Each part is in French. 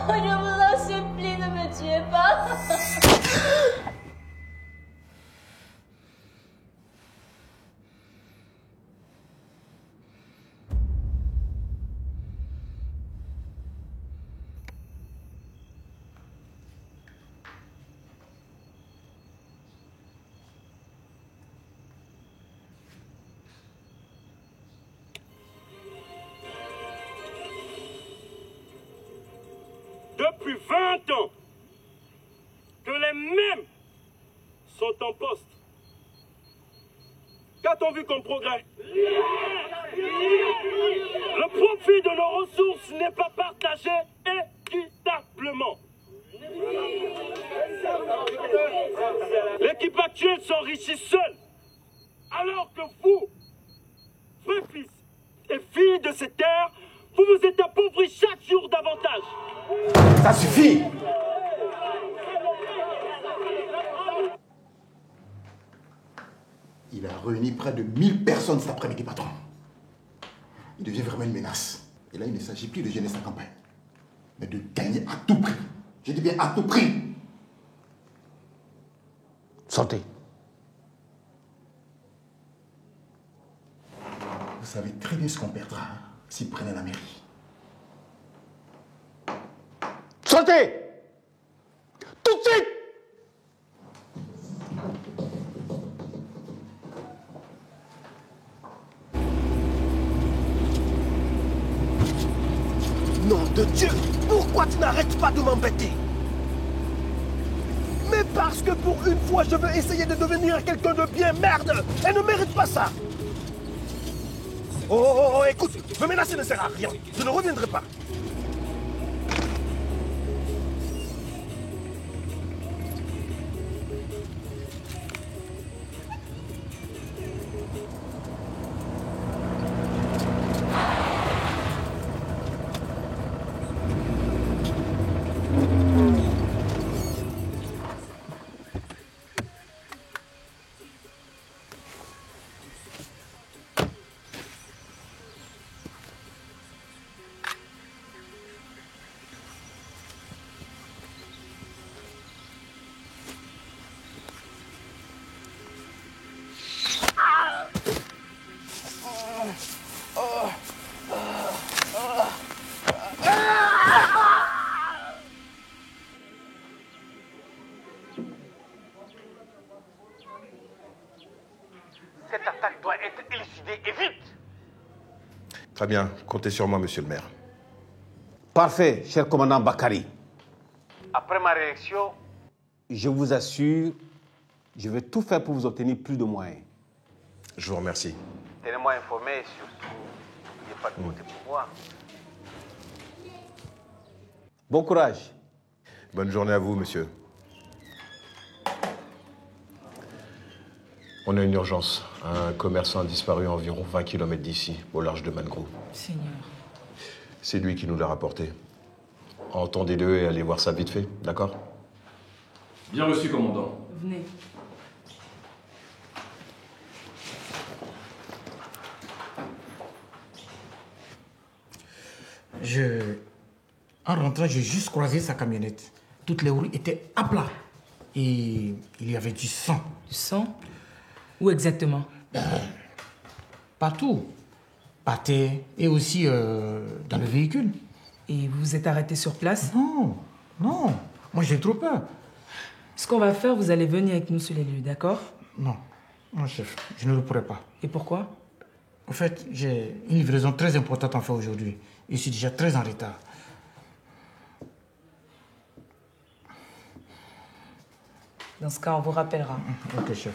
Je vous en supplie, ne me tuez pas. Depuis 20 ans que les mêmes sont en poste. Qu'a-t-on vu comme progrès? Le profit de nos ressources n'est pas partagé équitablement. L'équipe actuelle s'enrichit seule, alors que vous, vos fils et filles de ces terres, vous vous êtes appauvris chaque jour davantage. Ça suffit! Il a réuni près de 1000 personnes cet après-midi, patron. Il devient vraiment une menace. Et là, il ne s'agit plus de gêner sa campagne, mais de gagner à tout prix. Je dis bien à tout prix. Sortez. Vous savez très bien ce qu'on perdra s'il prenait la mairie. Sortez! Tout de suite! Nom de Dieu! Pourquoi tu n'arrêtes pas de m'embêter? Mais parce que pour une fois, je veux essayer de devenir quelqu'un de bien, merde! Elle ne mérite pas ça! Oh, écoute, me menacer ne sert à rien. Je ne reviendrai pas. Cette attaque doit être élucidée et vite. Très bien, comptez sur moi, monsieur le maire. Parfait, cher commandant Bakary. Après ma réaction, Je vous assure, je vais tout faire pour vous obtenir plus de moyens. Je vous remercie. tenez-moi informé et surtout, n'oubliez pas de voter pour moi. Bon courage. Bonne journée à vous, monsieur. On a une urgence. Un commerçant a disparu à environ 20 km d'ici, au large de Mangrove. Seigneur. C'est lui qui nous l'a rapporté. Entendez-le et allez voir ça vite fait, d'accord? Bien reçu, commandant. Venez. En rentrant, j'ai juste croisé sa camionnette. Toutes les roues étaient à plat. Et il y avait du sang. Du sang? Où exactement? Partout. Par terre et aussi dans le véhicule. Et vous vous êtes arrêté sur place? Non. Moi, j'ai trop peur. Ce qu'on va faire, vous allez venir avec nous sur les lieux, d'accord? Non, chef, je ne le pourrai pas. Et pourquoi? En fait, j'ai une livraison très importante à faire aujourd'hui. Et je suis déjà très en retard. Dans ce cas, on vous rappellera. Ok, chef.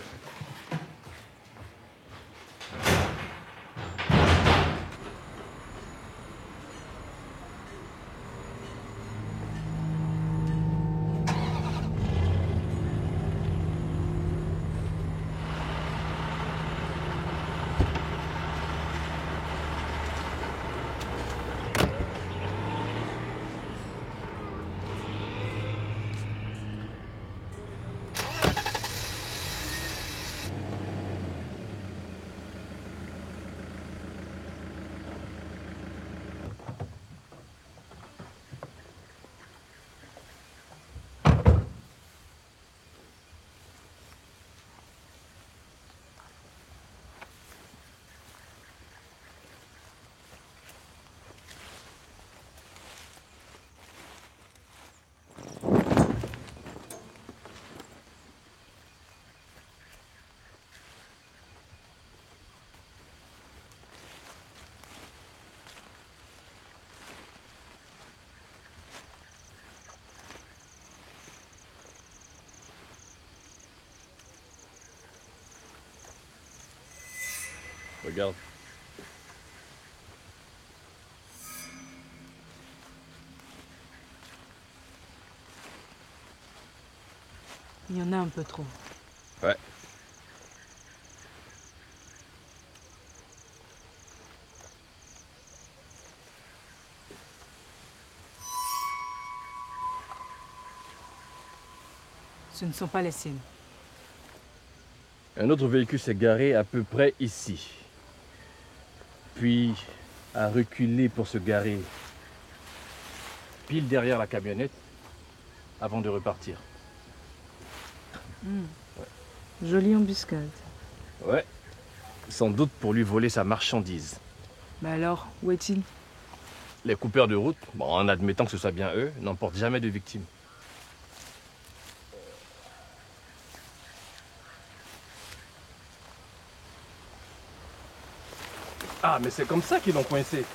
Regarde. Il y en a un peu trop. Ouais. Ce ne sont pas les siennes. Un autre véhicule s'est garé à peu près ici. Puis a reculé pour se garer pile derrière la camionnette avant de repartir. Jolie embuscade. Ouais. Sans doute pour lui voler sa marchandise. Bah alors, où est-il? Les coupeurs de route, bon, en admettant que ce soit bien eux, n'emportent jamais de victimes. Ah, mais c'est comme ça qu'ils l'ont coincé.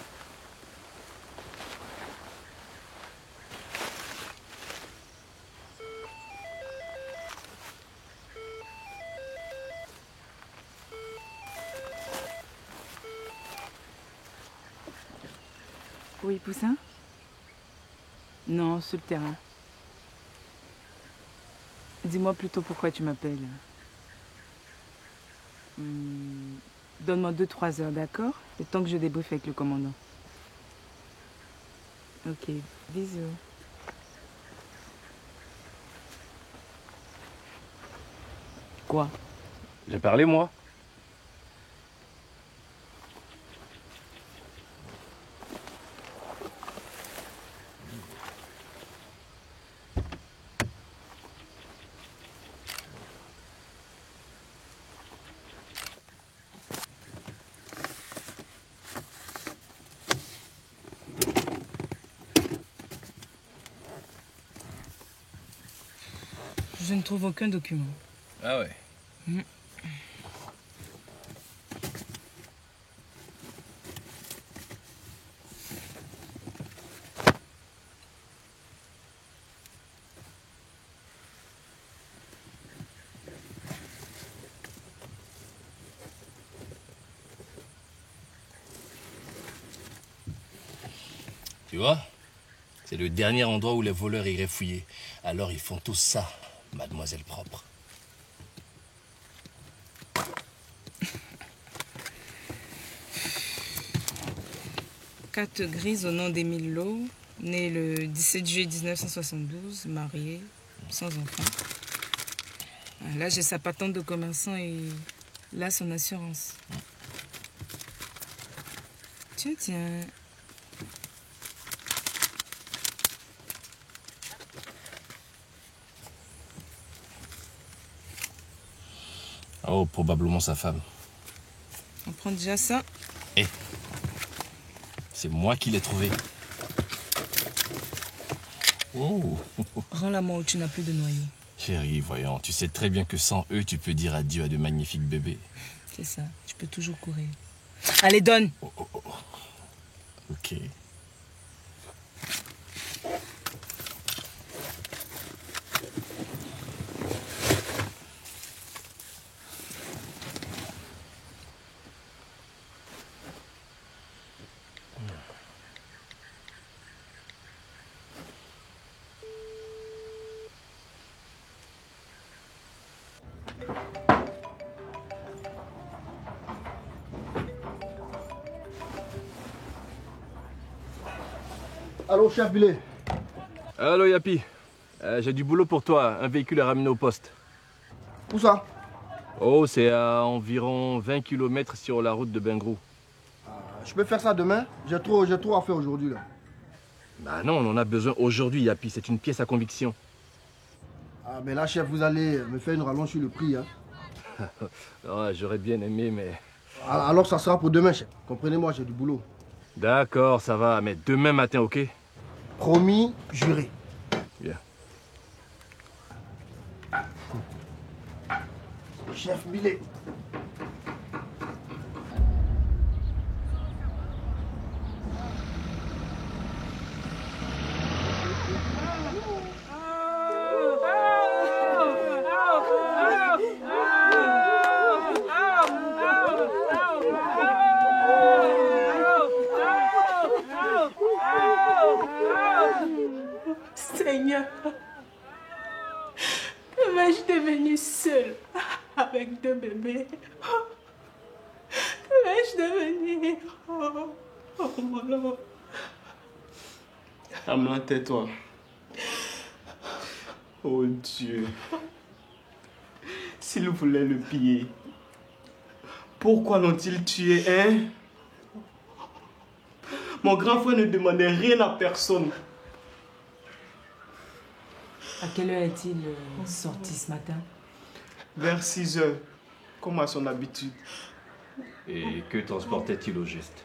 Oui, Poussin? Non, sur le terrain. Dis-moi plutôt pourquoi tu m'appelles. Donne-moi 2-3 heures, d'accord? Le temps que je débriefe avec le commandant. Ok, bisous. Quoi? J'ai parlé, moi. Je ne trouve aucun document. Ah ouais. Tu vois, c'est le dernier endroit où les voleurs iraient fouiller. Alors ils font tous ça, mademoiselle propre. Carte grise au nom d'Émile Lowe, né le 17 juillet 1972, marié, sans enfant. Là, j'ai sa patente de commerçant et là, son assurance. Tiens, tiens. Oh, probablement sa femme. On prend déjà ça. Eh, c'est moi qui l'ai trouvé. Oh. Rends la main où tu n'as plus de noyau. Chérie, voyons, tu sais très bien que sans eux, tu peux dire adieu à de magnifiques bébés. C'est ça, tu peux toujours courir. Allez, donne. Ok. Allô, chef Billet. Allô, Yapi. J'ai du boulot pour toi. Un véhicule à ramener au poste. Où ça? Oh, c'est à environ 20 km sur la route de Bengrou. Je peux faire ça demain? J'ai trop à faire aujourd'hui là. Bah non, on en a besoin aujourd'hui, Yapi. C'est une pièce à conviction. Ah, mais là, chef, vous allez me faire une rallonge sur le prix. Hein. Ouais, j'aurais bien aimé, mais... Alors, ça sera pour demain, chef. Comprenez-moi, j'ai du boulot. D'accord, ça va. Mais demain matin, ok? Promis, juré. Bien. Chef Billet. Seigneur, que vais-je devenir seule avec 2 bébés? Que vais-je devenir? Oh mon Lord. Amna, tais-toi. Oh Dieu. S'ils voulaient le piller, pourquoi l'ont-ils tué, hein? Mon grand frère ne demandait rien à personne. À quelle heure est-il sorti ce matin? Vers 6 heures, comme à son habitude. Et que transportait-il au geste?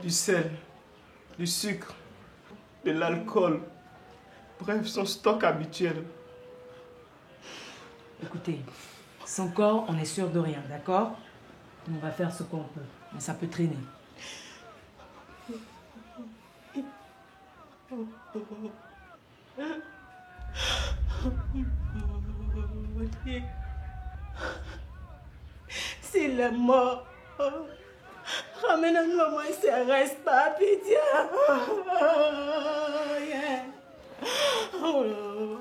Du sel, du sucre, de l'alcool. Bref, son stock habituel. Écoutez, son corps, on est sûr de rien, d'accord? On va faire ce qu'on peut, mais ça peut traîner. S'il est mort, ramène-nous au moins ses restes, par pitié. Yeah. Oh Lord.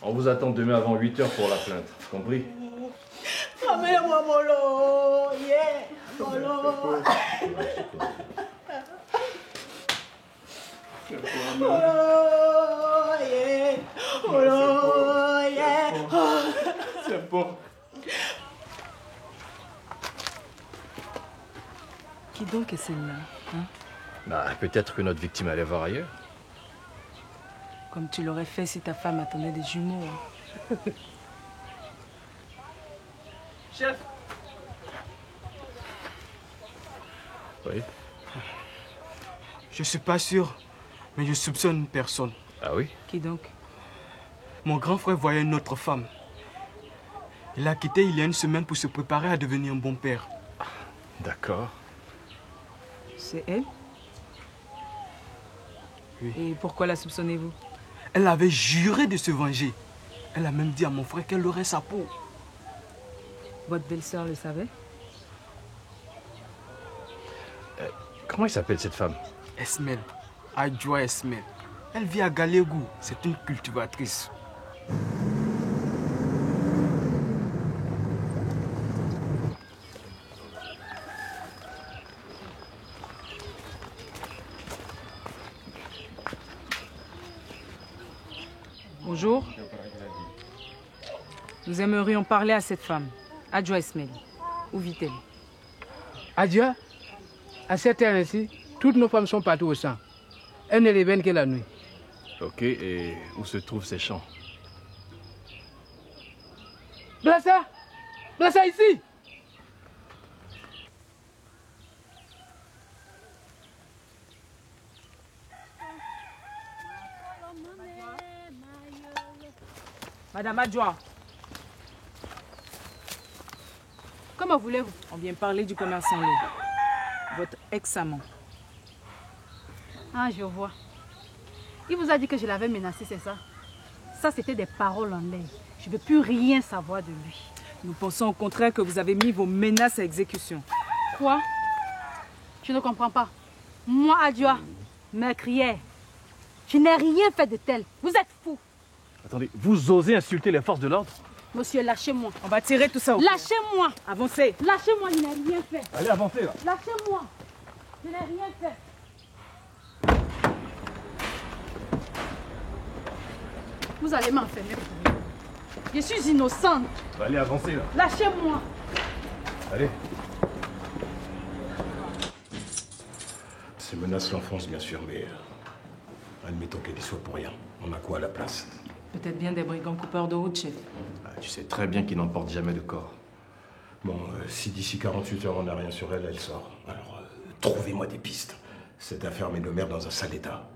On vous attend demain avant 8 h pour la plainte, compris? Ramène-moi mon lot. Yeah. Mon lot. Oh yeah. Oh yeah. C'est bon. Qui donc est celle-là, hein? Bah, peut-être que notre victime allait voir ailleurs. Comme tu l'aurais fait si ta femme attendait des jumeaux. Hein. Chef. Oui. Je suis pas sûr, mais je soupçonne une personne. Ah oui? Qui donc? Mon grand frère voyait une autre femme. Il l'a quittée il y a une semaine pour se préparer à devenir un bon père. D'accord. C'est elle? Oui. Et pourquoi la soupçonnez-vous? Elle avait juré de se venger. Elle a même dit à mon frère qu'elle aurait sa peau. Votre belle-sœur le savait? Comment il s'appelle cette femme? Esmel. Adjoa Esmel. Elle vit à Galégou. C'est une cultivatrice. Bonjour. Nous aimerions parler à cette femme, Adjoa Esmel. Où vit-elle? Adjoa, à cette heure-ci, toutes nos femmes sont partout au champ. Elles ne les viennent que la nuit. Ok, et où se trouvent ces champs? Blassa! Blassa ici! Madame Adjoa. Comment voulez-vous? On vient parler du commerçant Lo, votre ex-amant. Ah, je vois. Il vous a dit que je l'avais menacé, c'est ça? Ça, c'était des paroles en l'air. Je ne veux plus rien savoir de lui. Nous pensons au contraire que vous avez mis vos menaces à exécution. Quoi? Je ne comprends pas. Moi, Adjoa, meurtrière, je n'ai rien fait de tel. Vous êtes fou. Attendez, vous osez insulter les forces de l'ordre? Monsieur, lâchez-moi. On va tirer tout ça au Lâchez-moi. Avancez. Lâchez-moi, je n'ai rien fait. Allez, avancez là. Lâchez-moi. Je n'ai rien fait. Vous allez m'enfermer pour rien. Je suis innocente. Allez, avancez là. Lâchez-moi. Allez. Ces menaces l'enfoncent, bien sûr, mais admettons qu'elle y soit pour rien. On a quoi à la place? Peut-être bien des brigands coupeurs de route, chef. Tu sais très bien qu'ils n'emportent jamais de corps. Bon, si d'ici 48 heures on n'a rien sur elle, elle sort. Alors, trouvez-moi des pistes. Cette affaire met le maire dans un sale état.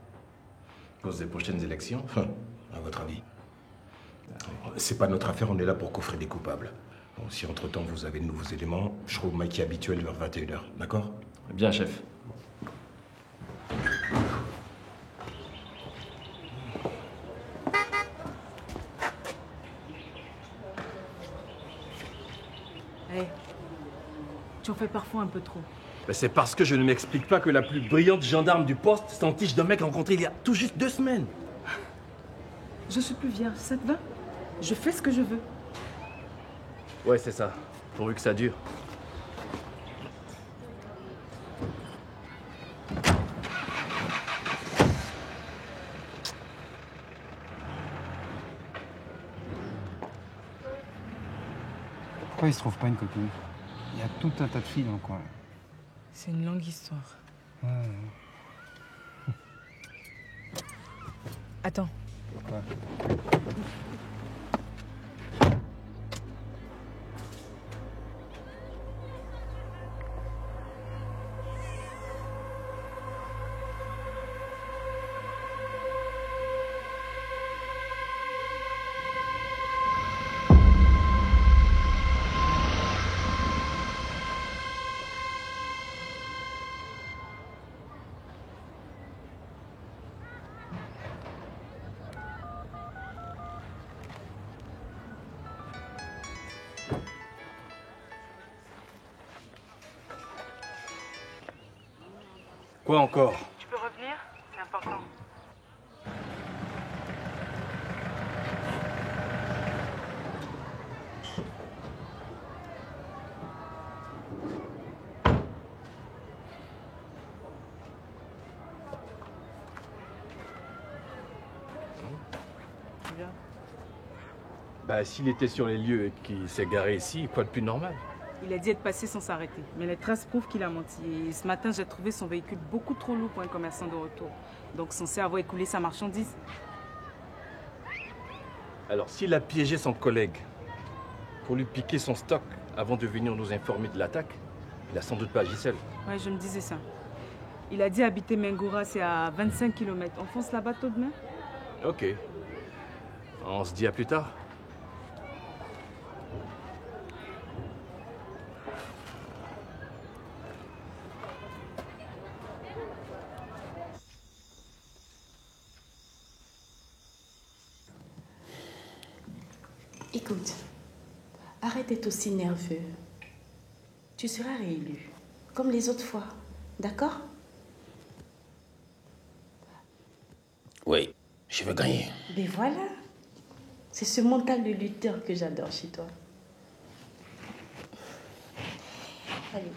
À cause des prochaines élections? À votre avis? C'est pas notre affaire, on est là pour coffrer des coupables. Bon, si entre-temps vous avez de nouveaux éléments, je trouve Mikey habituel vers 21 h, d'accord? Bien, chef. Hey, tu en fais parfois un peu trop. Ben, c'est parce que je ne m'explique pas que la plus brillante gendarme du poste s'entiche d'un mec rencontré il y a tout juste 2 semaines. Je suis plus vierge, ça te va? Je fais ce que je veux. Ouais, c'est ça. Pourvu que ça dure. Pourquoi il se trouve pas une copine? Il y a tout un tas de filles dans le coin. C'est une longue histoire. Ouais. Attends. Quoi? Quoi encore? Tu peux revenir? C'est important. Bah, s'il était sur les lieux et qu'il s'est garé ici, quoi de plus normal? Il a dit être passé sans s'arrêter. Mais les traces prouvent qu'il a menti. Et ce matin, j'ai trouvé son véhicule beaucoup trop lourd pour un commerçant de retour. Donc censé avoir écoulé sa marchandise. Alors, s'il a piégé son collègue pour lui piquer son stock avant de venir nous informer de l'attaque, il a sans doute pas agi seul. Ouais, je me disais ça. Il a dit habiter Mengora, c'est à 25 km. On fonce là-bas tout demain? Ok. On se dit à plus tard. Écoute, arrête d'être aussi nerveux. Tu seras réélu, comme les autres fois, d'accord? Oui, je veux gagner. Mais voilà, c'est ce mental de lutteur que j'adore chez toi. Allez.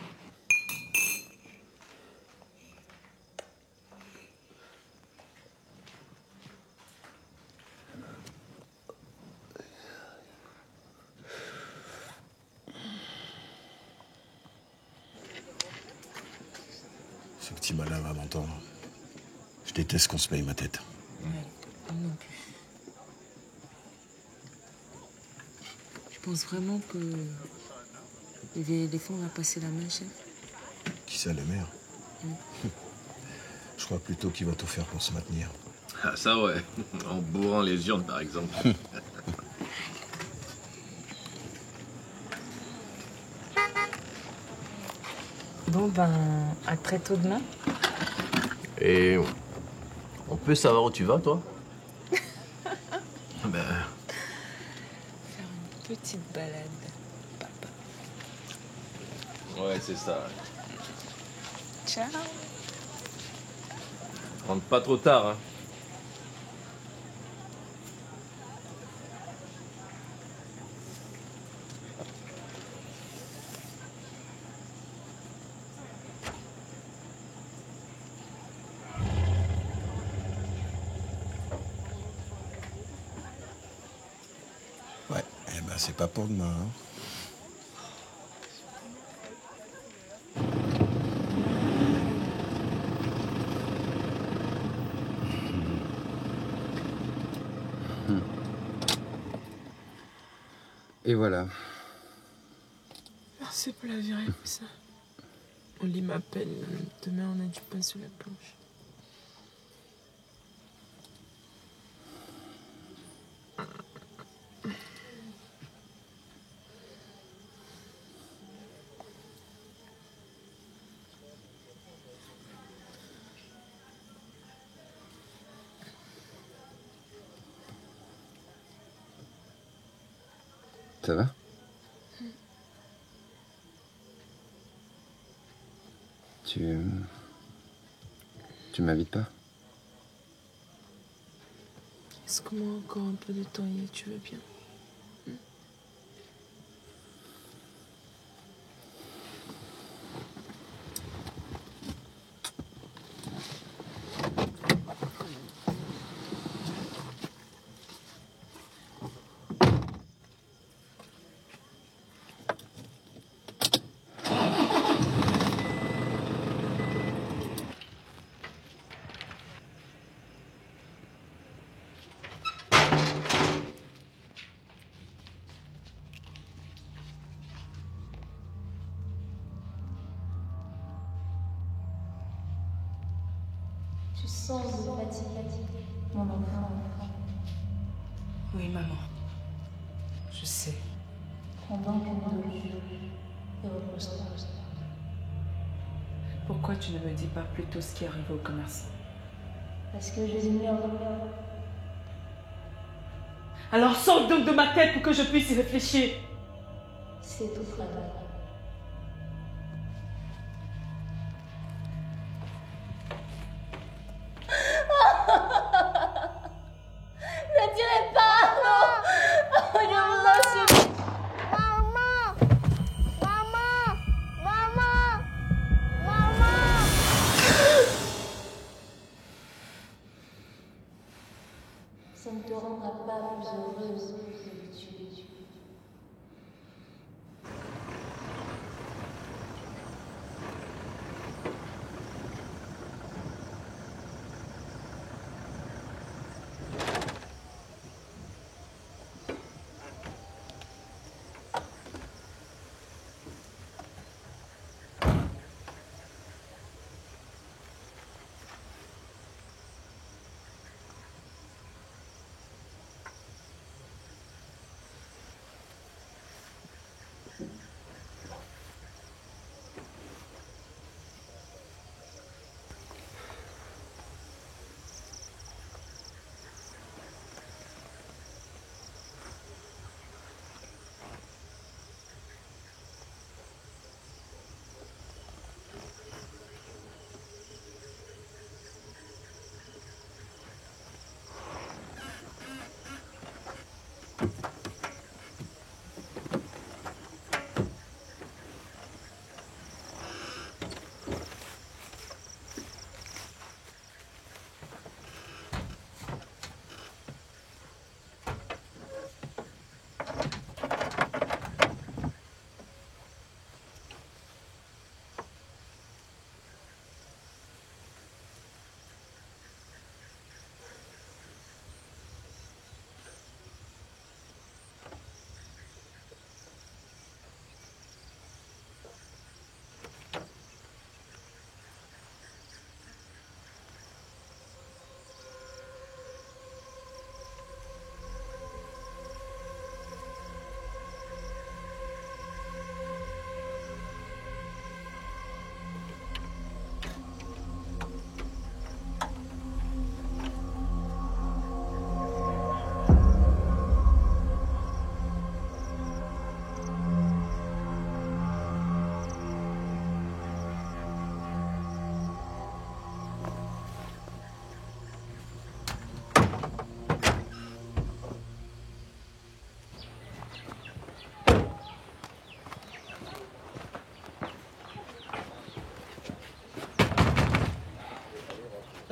Ce petit malin va m'entendre. Je déteste qu'on se paye ma tête. Ouais, non plus. Je pense vraiment que le vieil éléphant va passer la main, chef. Qui ça, le maire? Je crois plutôt qu'il va tout faire pour se maintenir. Ah ça ouais, en bourrant les urnes par exemple. Bon, ben, à très tôt demain. Et on peut savoir où tu vas, toi? Ben, Faire une petite balade, papa. ouais, c'est ça. Ciao. Rentre pas trop tard, hein. Ouais, eh ben c'est pas pour demain. Hein. Et voilà. Merci pour la virée comme ça. On lit ma peine. Demain, on a du pain sur la planche. Ça va? Tu m'invites pas? Est-ce que moi encore un peu de temps y est, tu veux bien? Tu sens de fatigue, mon enfant. Oui, maman. Je sais. Prends donc une douche et repose-toi. Pourquoi tu ne me dis pas plutôt ce qui est arrivé au commerçant? Parce que je l'ignore. Alors sors donc de ma tête pour que je puisse y réfléchir. C'est tout travail. Ne tirez pas, non. Je vous en supplie. Maman. Maman. Maman. Maman. Ça ne te rendra pas plus heureuse que de tuer.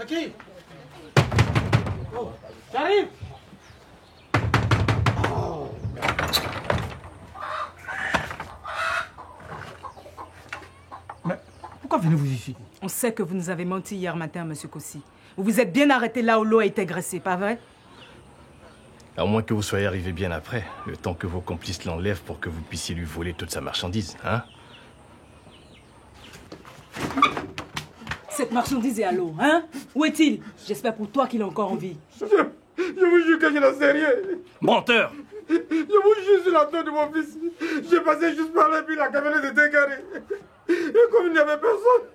Qui? Oh, j'arrive. Oh. Mais pourquoi venez-vous ici? On sait que vous nous avez menti hier matin, monsieur Kossi. Vous vous êtes bien arrêté là où l'eau a été graissée, pas vrai? À moins que vous soyez arrivé bien après, le temps que vos complices l'enlèvent pour que vous puissiez lui voler toute sa marchandise, hein? Cette marchandise est à l'eau, hein? Où est-il? J'espère pour toi qu'il est encore en vie. Je vous jure que je n'en sais rien. Menteur! Je vous jure sur la tête de mon fils. J'ai passé juste par là, puis la camionnette était garée. Et comme il n'y avait personne,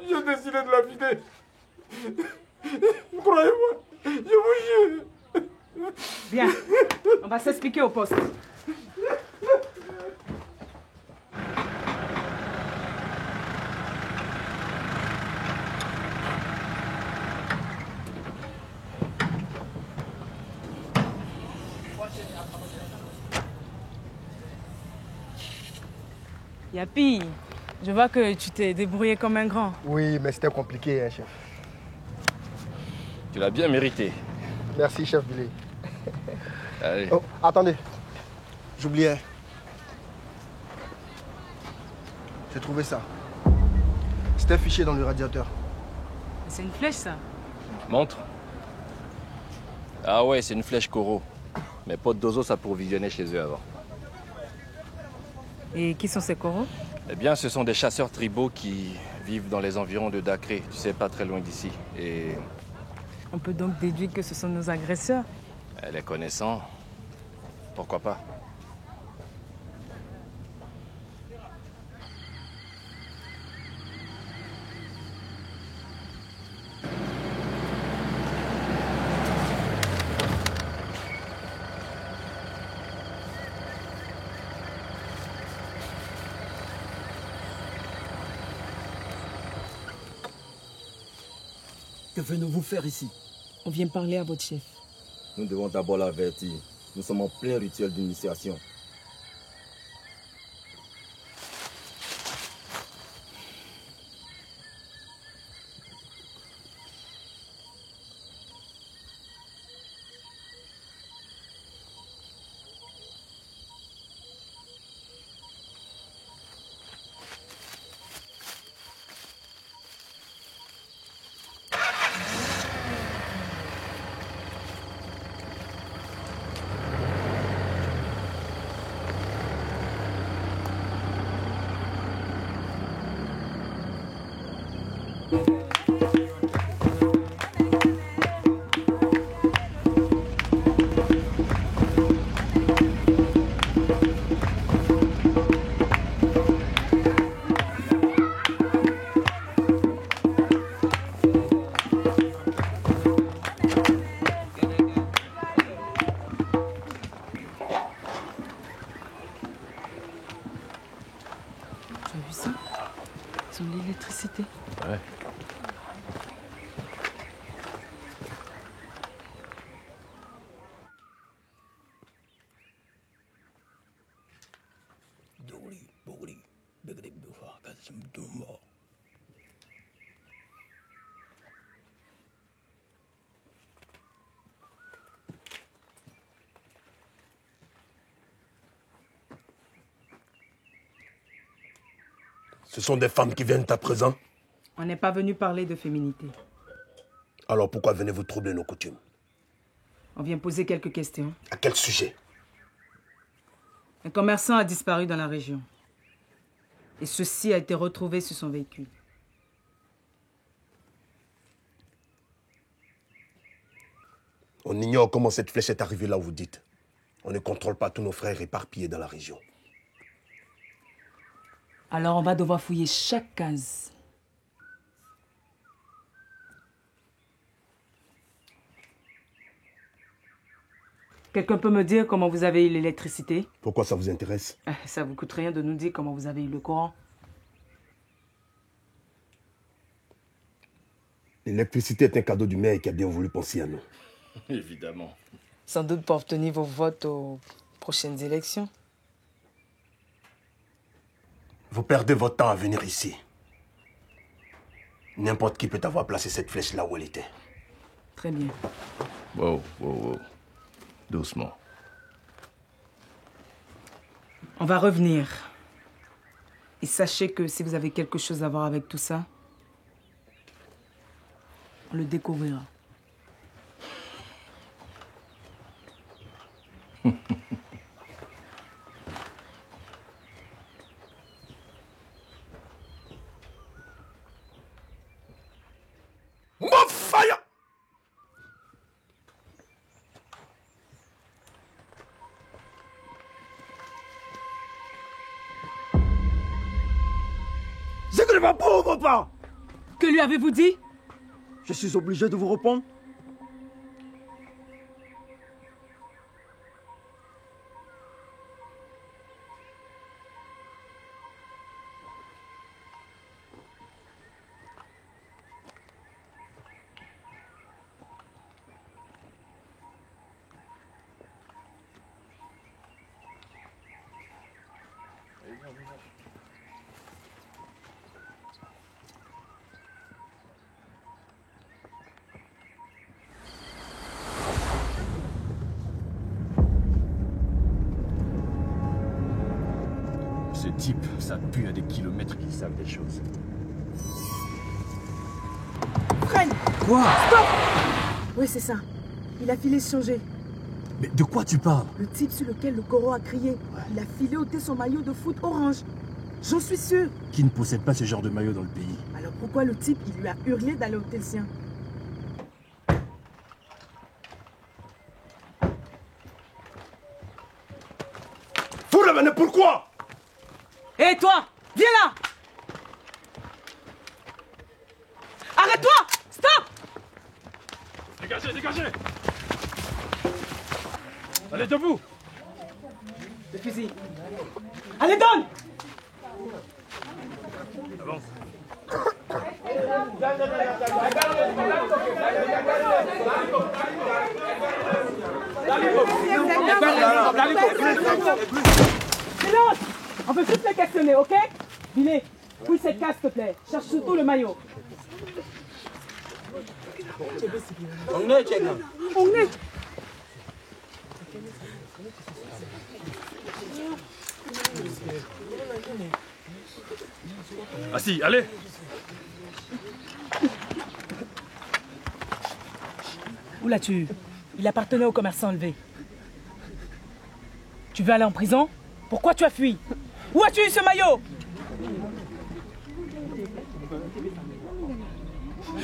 j'ai décidé de la vider. Croyez-moi, je vous jure. Bien, on va s'expliquer au poste. Yapi, je vois que tu t'es débrouillé comme un grand. Oui, mais c'était compliqué, hein, chef. Tu l'as bien mérité. Merci, chef Billy. Allez. Oh, attendez. J'oubliais. J'ai trouvé ça. C'était fiché dans le radiateur. C'est une flèche, ça. Montre. Ah ouais, c'est une flèche Koro. Mes potes d'Ozo s'approvisionnaient chez eux avant. Et qui sont ces coraux? Eh bien, ce sont des chasseurs tribaux qui vivent dans les environs de Dakré. Tu sais, pas très loin d'ici. Et On peut donc déduire que ce sont nos agresseurs. les connaissant, pourquoi pas? Que venez-vous faire ici? On vient parler à votre chef. Nous devons d'abord l'avertir. Nous sommes en plein rituel d'initiation. Tu as vu ça? Ils ont l'électricité. Ouais. Ce sont des femmes qui viennent à présent. On n'est pas venu parler de féminité. Alors pourquoi venez-vous troubler nos coutumes? On vient poser quelques questions. À quel sujet? Un commerçant a disparu dans la région. Et ceci a été retrouvé sur son véhicule. On ignore comment cette flèche est arrivée là où vous dites. On ne contrôle pas tous nos frères éparpillés dans la région. Alors on va devoir fouiller chaque case. Quelqu'un peut me dire comment vous avez eu l'électricité? Pourquoi ça vous intéresse? Ça vous coûte rien de nous dire comment vous avez eu le courant. L'électricité est un cadeau du maire qui a bien voulu penser à nous. Évidemment. Sans doute pour obtenir vos votes aux prochaines élections. Vous perdez votre temps à venir ici. N'importe qui peut avoir placé cette flèche là où elle était. Très bien. Wow, wow, wow. Doucement. On va revenir. Et sachez que si vous avez quelque chose à voir avec tout ça, on le découvrira. Fire! Je ne vais pas ouvrir pas. Que lui avez-vous dit? Je suis obligé de vous répondre. Ce type, ça pue à des kilomètres qu'ils savent des choses. Freine! Quoi? Stop! Oui, c'est ça. Il a filé se changer. Mais de quoi tu parles? Le type sur lequel le Coro a crié. Il a filé ôter son maillot de foot orange. J'en suis sûr. Qui ne possède pas ce genre de maillot dans le pays? Alors pourquoi le type, il lui a hurlé d'aller ôter le sien? Vous revenez pourquoi? Hé toi! Viens là! Arrête-toi! Stop! Dégagez, dégagez! Allez, debout! Le fusil. Allez, donne! Avance. Silence! On peut juste les questionner, ok? Billet, fouille cette case, s'il te plaît. Cherche surtout le maillot. On est. Assis, allez! Où l'as-tu eu? Il appartenait au commerçant enlevé. Tu veux aller en prison? Pourquoi tu as fui? Où as-tu eu ce maillot?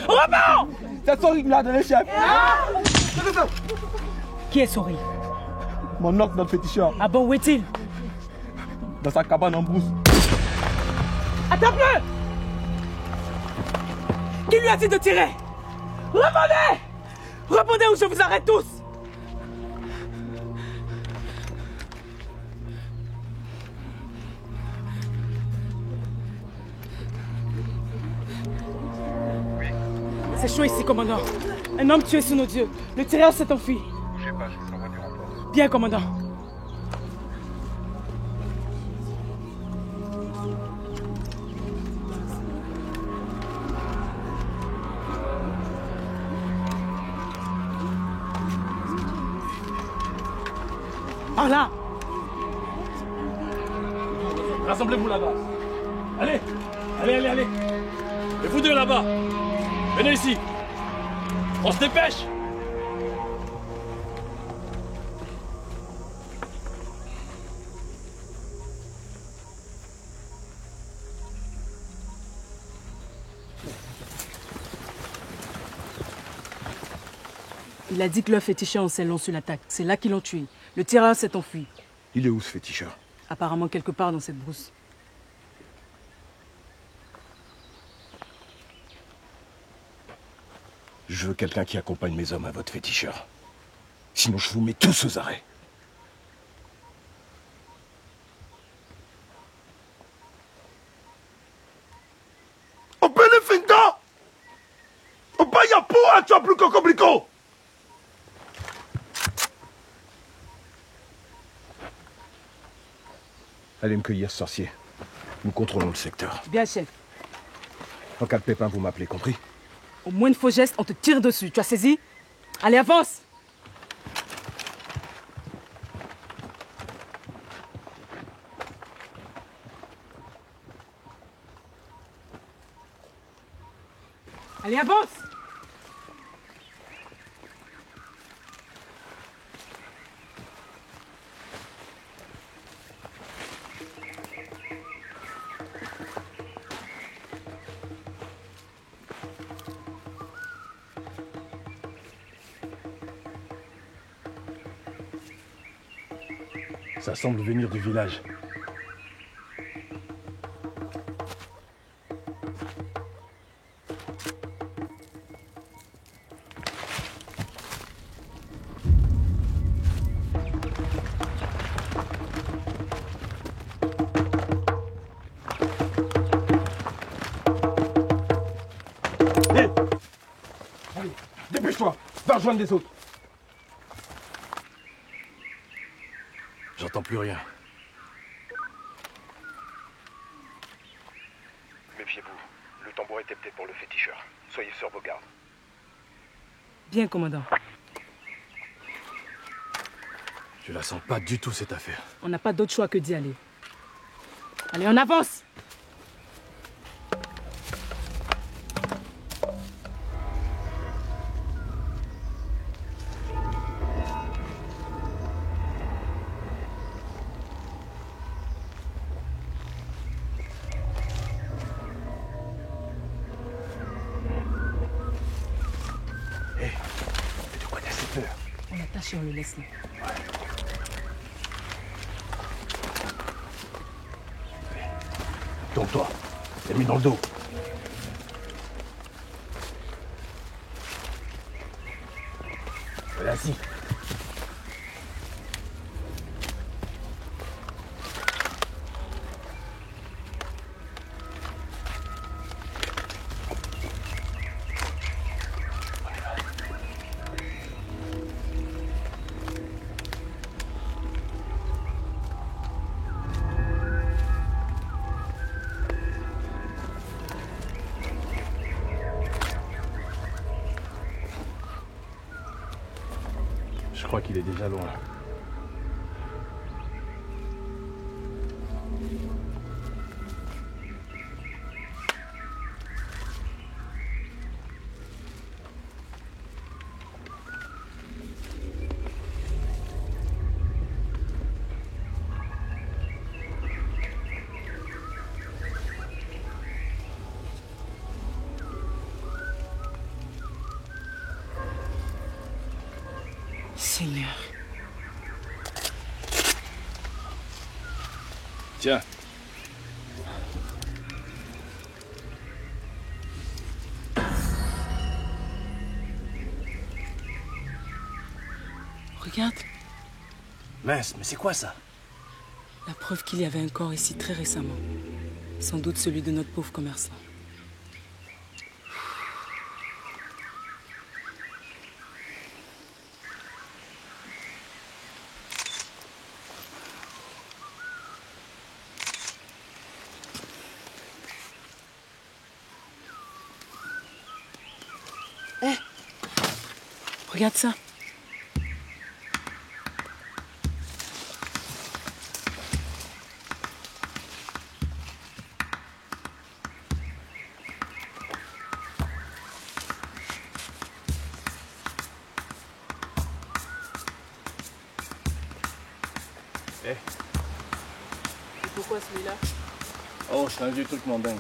Robin! C'est Sori qui me l'a donné, chef. Qui est Sori? Mon oncle, notre féticheur. Ah bon, où est-il? Dans sa cabane en brousse. Attrape-le! Qui lui a dit de tirer? Répondez! Répondez ou je vous arrête tous! C'est chaud ici, commandant. Un homme tué sous nos yeux. Le tireur s'est enfui. Bougez pas, je vous envoie du renfort. Bien, commandant. Par là! Rassemblez-vous là-bas. Allez, allez, allez, allez. Et vous deux là-bas. Venez ici. On se dépêche. Il a dit que leur féticheur en Ceylan sur l'attaque. C'est là qu'ils l'ont tué. Le tireur s'est enfui. Il est où ce féticheur? Apparemment quelque part dans cette brousse. Je veux quelqu'un qui accompagne mes hommes à votre féticheur. Sinon je vous mets tous aux arrêts. Finta! Opaya poa, tu as plus coco. Allez me cueillir, sorcier. Nous contrôlons le secteur. Bien, chef. En cas de pépin, vous m'appelez, compris? Au moins de faux gestes, on te tire dessus. Tu as saisi? Allez, avance! Allez, avance! Ça semble venir du village. Hé! Allez, dépêche-toi, va rejoindre les autres. J'entends plus rien. était peut-être pour le féticheur. Soyez sur vos gardes. Bien, commandant. Je la sens pas du tout, cette affaire. On n'a pas d'autre choix que d'y aller. Allez, on avance! On l'attache et on le laisse là. Tourne-toi. T'es mis dans le dos. Voilà, assis. Je crois qu'il est déjà loin. Seigneur. Tiens. Regarde. Mince, mais c'est quoi ça? La preuve qu'il y avait un corps ici très récemment. Sans doute celui de notre pauvre commerçant. Regarde ça. Eh. Et pourquoi celui-là? Oh, je suis un vieux truc mondain.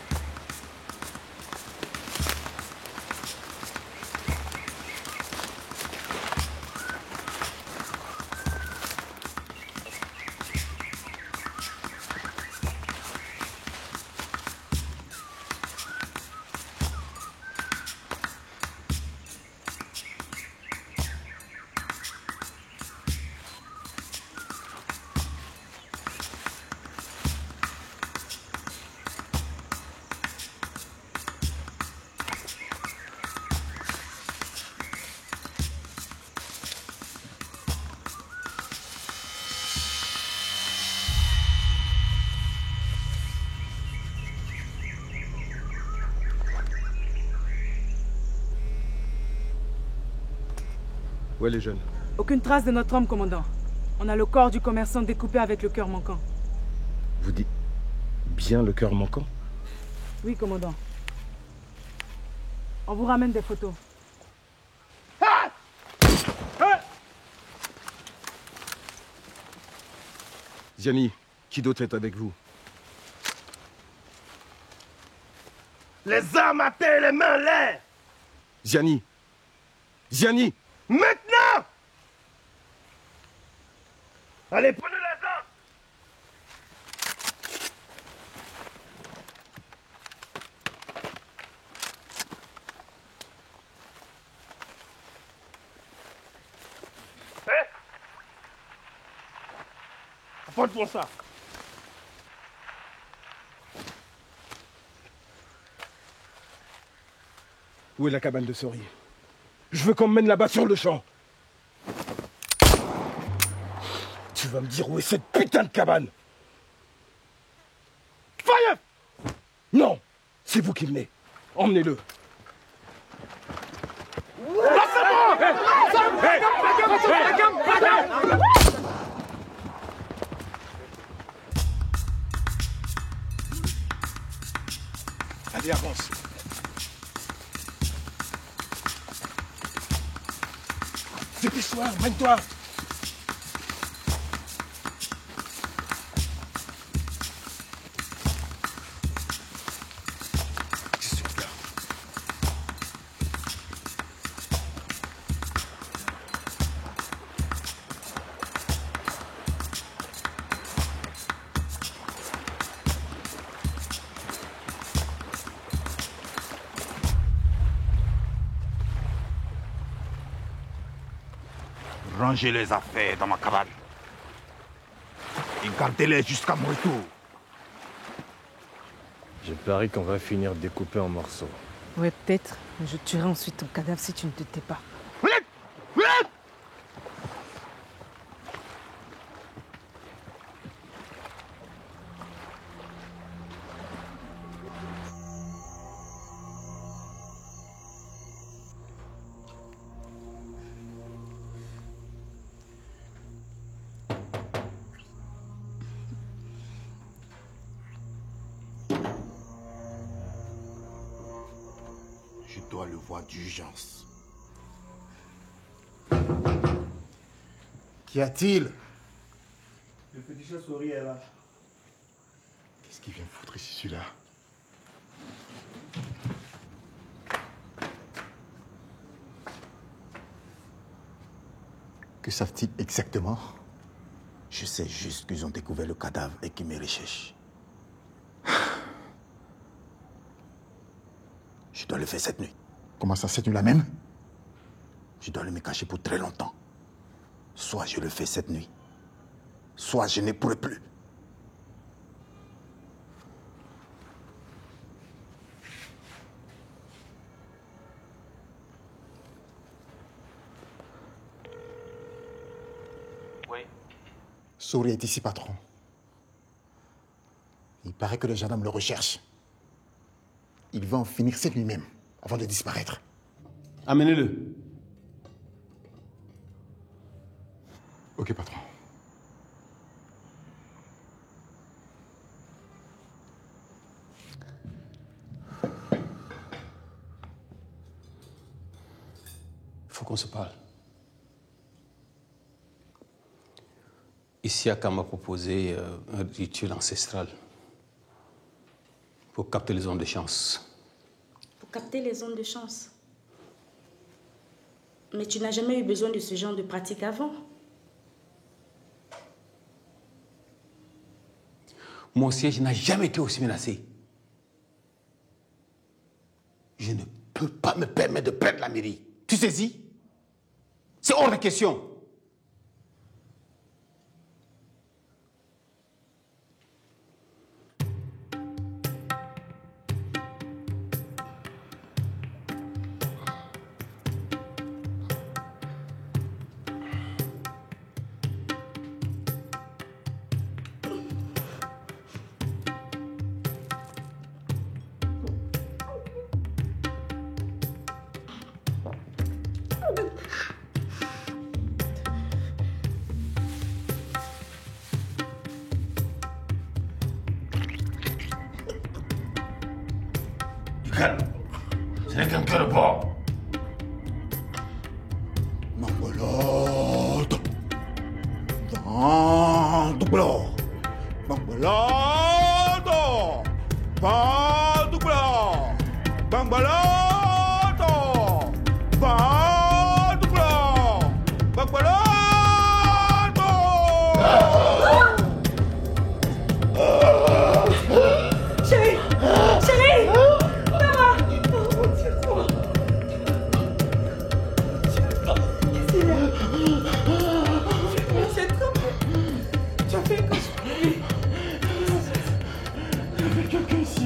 Où est les jeunes? Aucune trace de notre homme, commandant. On a le corps du commerçant découpé avec le cœur manquant. Vous dites bien le cœur manquant? Oui, commandant. On vous ramène des photos. Ziani, qui d'autre est avec vous? Les armes à terre et les mains en l'air! Ziani! Ziani! Maintenant! Allez, prenez les armes! Apporte pour ça. Où est la cabane de Sori? Je veux qu'on me mène là-bas sur le champ. Tu vas me dire où est cette putain de cabane? Fire! Non, c'est vous qui venez. Emmenez-le. Allez, avance. Dépêche-toi, mène-toi. Rangez les affaires dans ma cabane. Et gardez-les jusqu'à mon retour. Je parie qu'on va finir découpé en morceaux. Ouais, peut-être. Mais je tuerai ensuite ton cadavre si tu ne te tais pas. Je dois le voir d'urgence. Qu'y a-t-il? Le petit chauve-souris est là. Qu'est-ce qu'il vient foutre ici, celui-là? Que savent-ils exactement? Je sais juste qu'ils ont découvert le cadavre et qu'ils me recherchent. Je dois le faire cette nuit. Comment ça, cette nuit-là même? Je dois le me cacher pour très longtemps. Soit je le fais cette nuit, soit je ne pourrai plus. Oui. Souris est ici, patron. Il paraît que les gendarmes le recherchent. Il va en finir cette nuit même, avant de disparaître. Amenez-le. Ok, patron. Il faut qu'on se parle. Isiaka m'a proposé un rituel ancestral pour capter les ondes de chance. Pour capter les ondes de chance. Mais tu n'as jamais eu besoin de ce genre de pratique avant. Mon siège n'a jamais été aussi menacé. Je ne peux pas me permettre de perdre la mairie. Tu saisis? C'est hors de question. Ce n'est qu'un cœur de porc. Mangoloto. Bandublo. Mangoloto. Bandublo. Mangoloto. Bandublo. Mangoloto. Chérie! Chérie! Maman! C'est trop... Tu as fait quoi? Il y avait quelqu'un ici.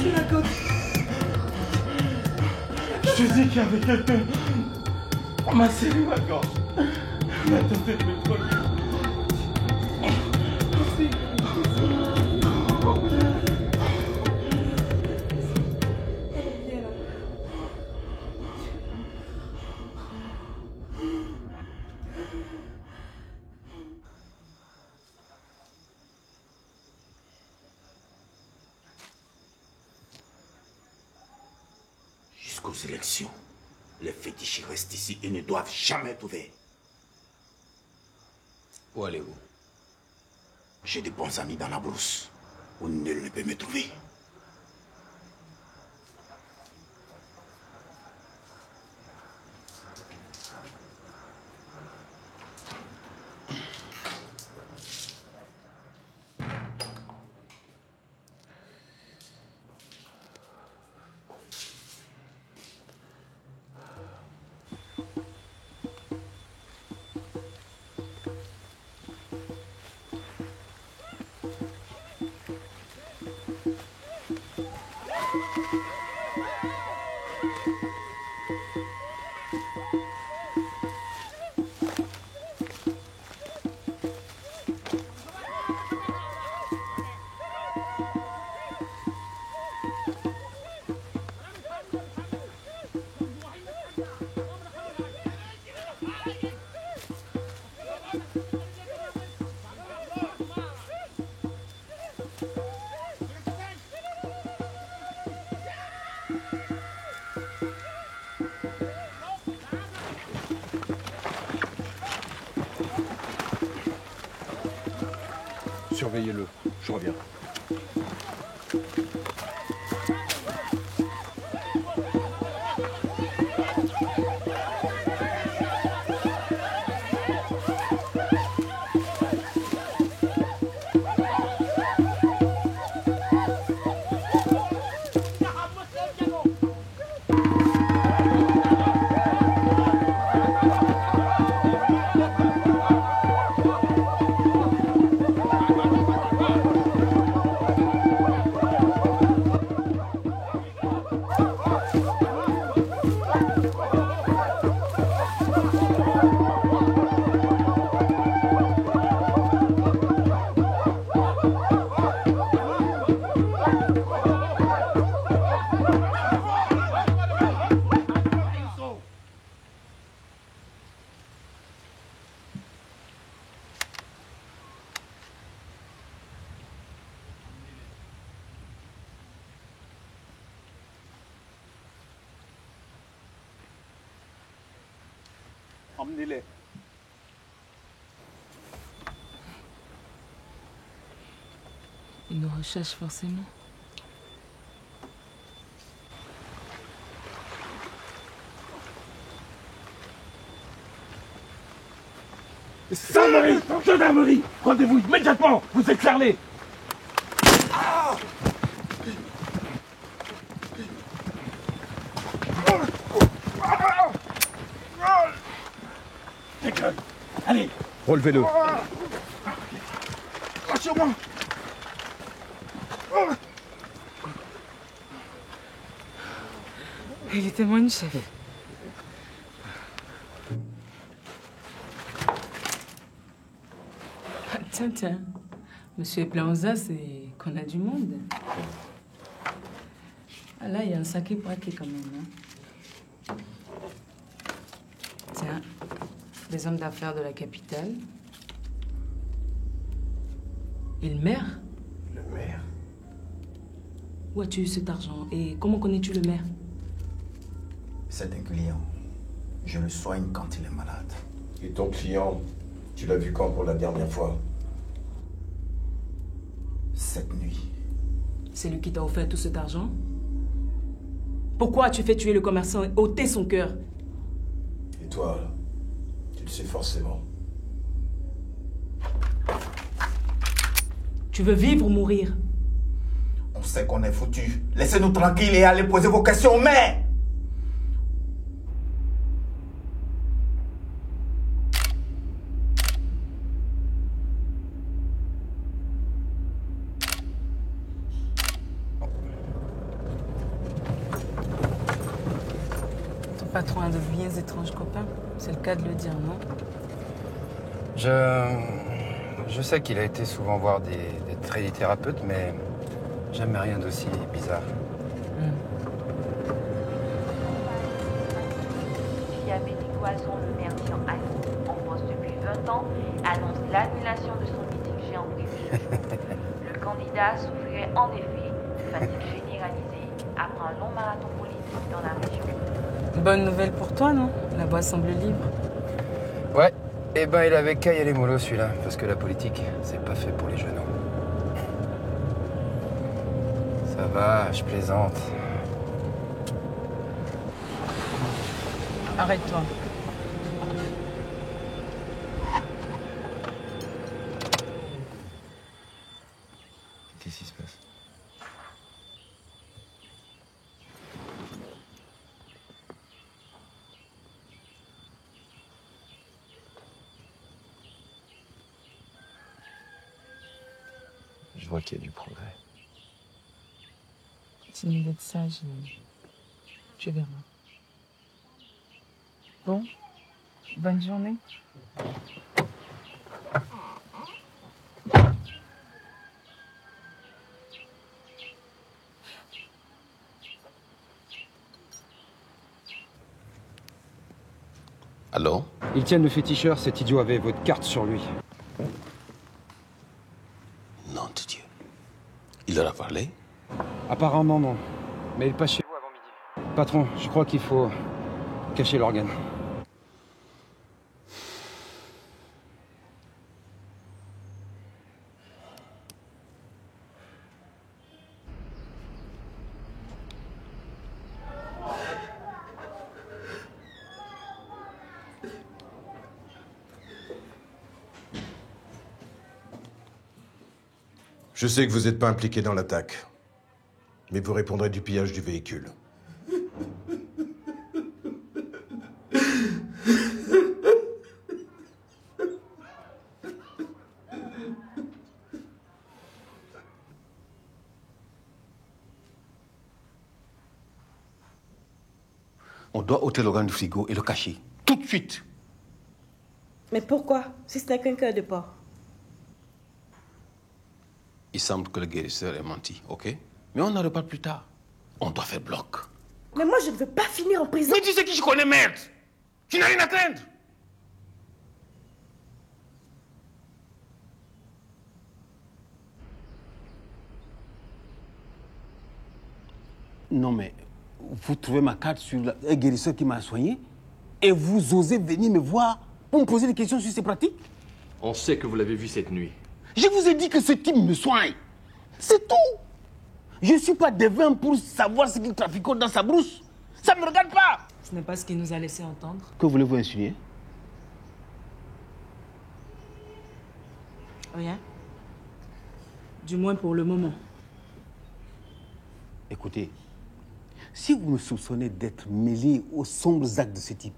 Tu racontes. Je te dis qu'il y avait quelqu'un. On m'a serré ma gorge. Il m'a tenté de me prendre. Jusqu'aux élections, les fétiches restent ici et ne doivent jamais trouver. Où allez-vous? J'ai de bons amis dans la brousse, où nul ne peut me trouver. Surveillez-le, je reviens. Emmenez-les. Ils nous recherchent forcément. Gendarmerie! Gendarmerie! Rendez-vous immédiatement! Vous êtes cerné! Allez! Relevez-le. Lâchez-moi! Il est témoin, chef. Tiens, tiens. Monsieur Eplaonza, c'est qu'on a du monde. Ah là, il y a un sacré braquet quand même. Hein. Tiens, des hommes d'affaires de la capitale. Et le maire? Le maire? Où as-tu eu cet argent? Et comment connais-tu le maire? C'est un client. Je le soigne quand il est malade. Et ton client, tu l'as vu quand pour la dernière fois? Cette nuit. C'est lui qui t'a offert tout cet argent? Pourquoi as-tu fait tuer le commerçant et ôter son cœur? Et toi, tu le sais forcément. Tu veux vivre ou mourir? On sait qu'on est foutu. Laissez-nous tranquilles et allez poser vos questions au maire. Ton patron a de bien étranges copains. C'est le cas de le dire, non? Je sais qu'il a été souvent voir des tradithérapeutes, mais jamais rien d'aussi bizarre. Béni Cloison, le maire Jean en poste depuis 20 ans, annonce l'annulation de son meeting géant prévu. Le candidat souffrirait en effet de fatigue généralisée après un long marathon politique. dans la région. Bonne nouvelle pour toi, non? La voie semble libre. Ouais, eh ben il avait qu'à y aller mollo celui-là, parce que la politique, c'est pas fait pour les genoux. Ça va, je plaisante. Arrête-toi. Qu'est-ce qui se passe? Je vois qu'il y a du progrès. Continue d'être sage et tu verras. Bon, bonne journée. Allô? Ils tiennent le féticheur, cet idiot avait votre carte sur lui. Non de Dieu. Il leur a parlé? Apparemment non. Mais il passe chez vous avant midi. Patron, je crois qu'il faut cacher l'organe. Je sais que vous n'êtes pas impliqué dans l'attaque, mais vous répondrez du pillage du véhicule. On doit ôter l'organe du frigo et le cacher. Tout de suite. Mais pourquoi? Si ce n'est qu'un cœur de porc. Il semble que le guérisseur ait menti, ok? Mais on en reparle plus tard. On doit faire bloc. Mais moi, je ne veux pas finir en prison. Mais tu sais qui je connais, merde! Tu n'as rien à craindre! Non, mais vous trouvez ma carte sur un guérisseur qui m'a soigné et vous osez venir me voir pour me poser des questions sur ces pratiques? On sait que vous l'avez vu cette nuit. Je vous ai dit que ce type me soigne. C'est tout. Je ne suis pas devin pour savoir ce qu'il traficote dans sa brousse. Ça ne me regarde pas. Ce n'est pas ce qu'il nous a laissé entendre. Que voulez-vous insinuer? Rien. Du moins pour le moment. Écoutez, si vous me soupçonnez d'être mêlé aux sombres actes de ce type,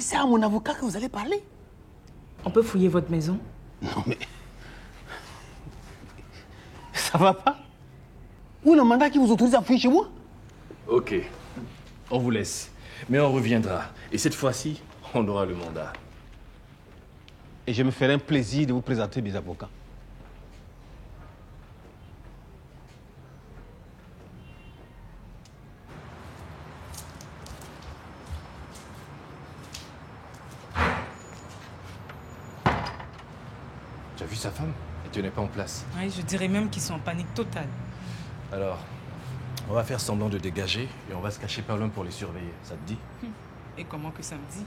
c'est à mon avocat que vous allez parler. On peut fouiller votre maison? Non mais... Ça va pas? Où est le mandat qui vous autorise à fouiller chez moi? Ok, on vous laisse. Mais on reviendra. Et cette fois-ci, on aura le mandat. Et je me ferai un plaisir de vous présenter mes avocats. Tu as vu sa femme? Elle tenait pas en place. Oui, je dirais même qu'ils sont en panique totale. Alors, on va faire semblant de dégager et on va se cacher par l'homme pour les surveiller. Ça te dit? Et comment que ça me dit?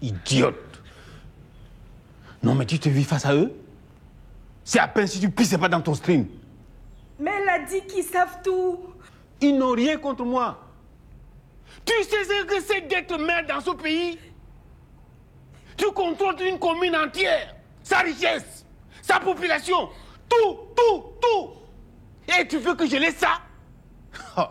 Idiote! Non mais tu te vis face à eux? C'est à peine si tu pisses pas dans ton stream. Mais elle a dit qu'ils savent tout. Ils n'ont rien contre moi. Tu sais ce que c'est d'être maire dans ce pays? Tu contrôles une commune entière, sa richesse, sa population, tout. Et tu veux que je laisse ça? Oh.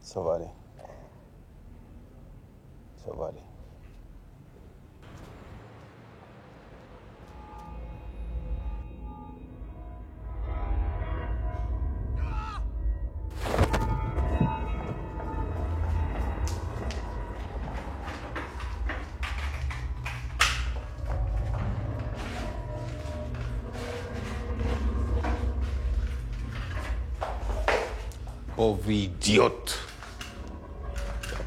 Ça va aller. Ça va aller. Pauvre idiote.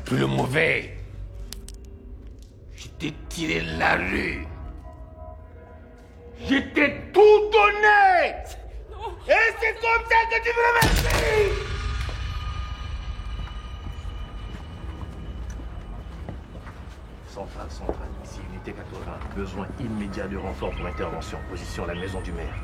Plus le mauvais. Je t'ai tiré la rue. Je t'ai tout donné. Et c'est comme ça que tu me remercies. Centrale, ici, unité 80. Besoin immédiat de renfort pour intervention. Position la maison du maire.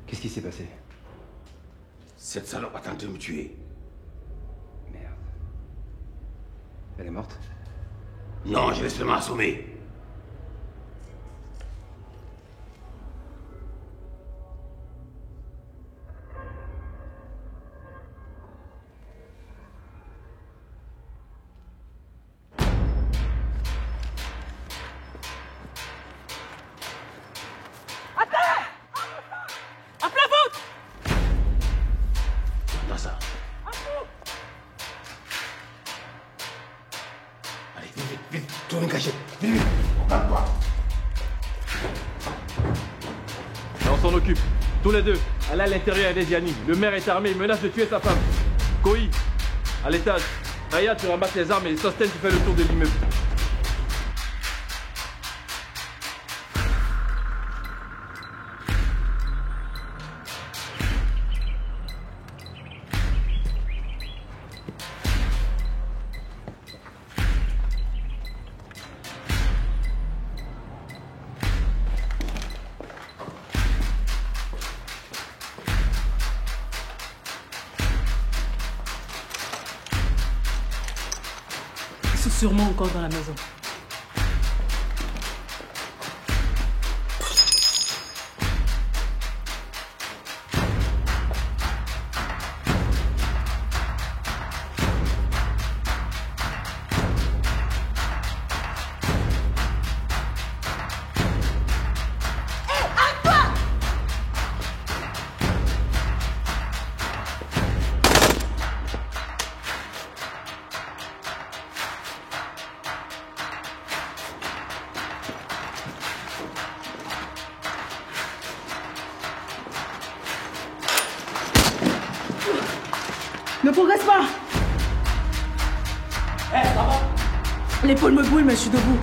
Qu'est-ce qui s'est passé? Cette salope a tenté de me tuer. Merde. Elle est morte? Non, je l'ai seulement assommée. Tourne une cachette. Vite, vite. Regarde-toi. On s'en occupe. Tous les deux. Allez à l'intérieur des Diani. Le maire est armé, il menace de tuer sa femme. Koi, à l'étage. Raya, tu ramasses les armes et Sosten, tu fais le tour de l'immeuble. Ils sont sûrement encore dans la maison. Ne progresse pas. Ça va? L'épaule me brûle, mais je suis debout.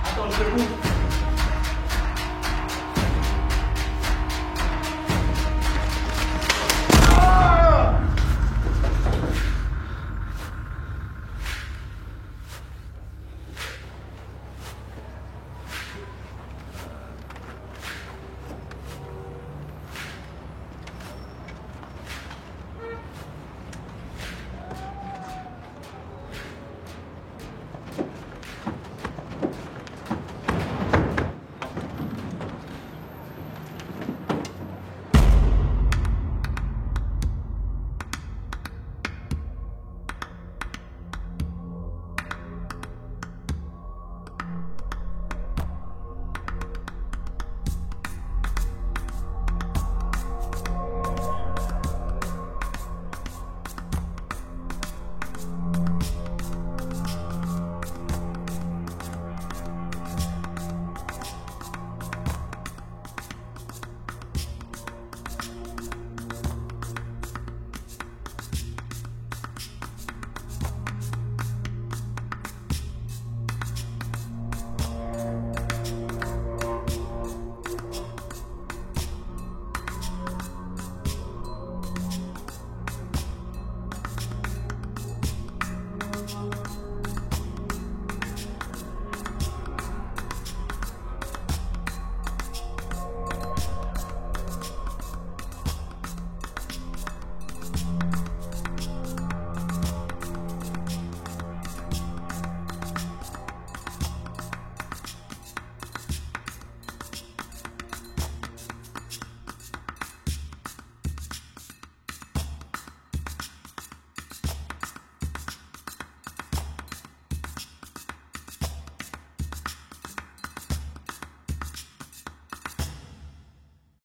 Attends, je te bouge.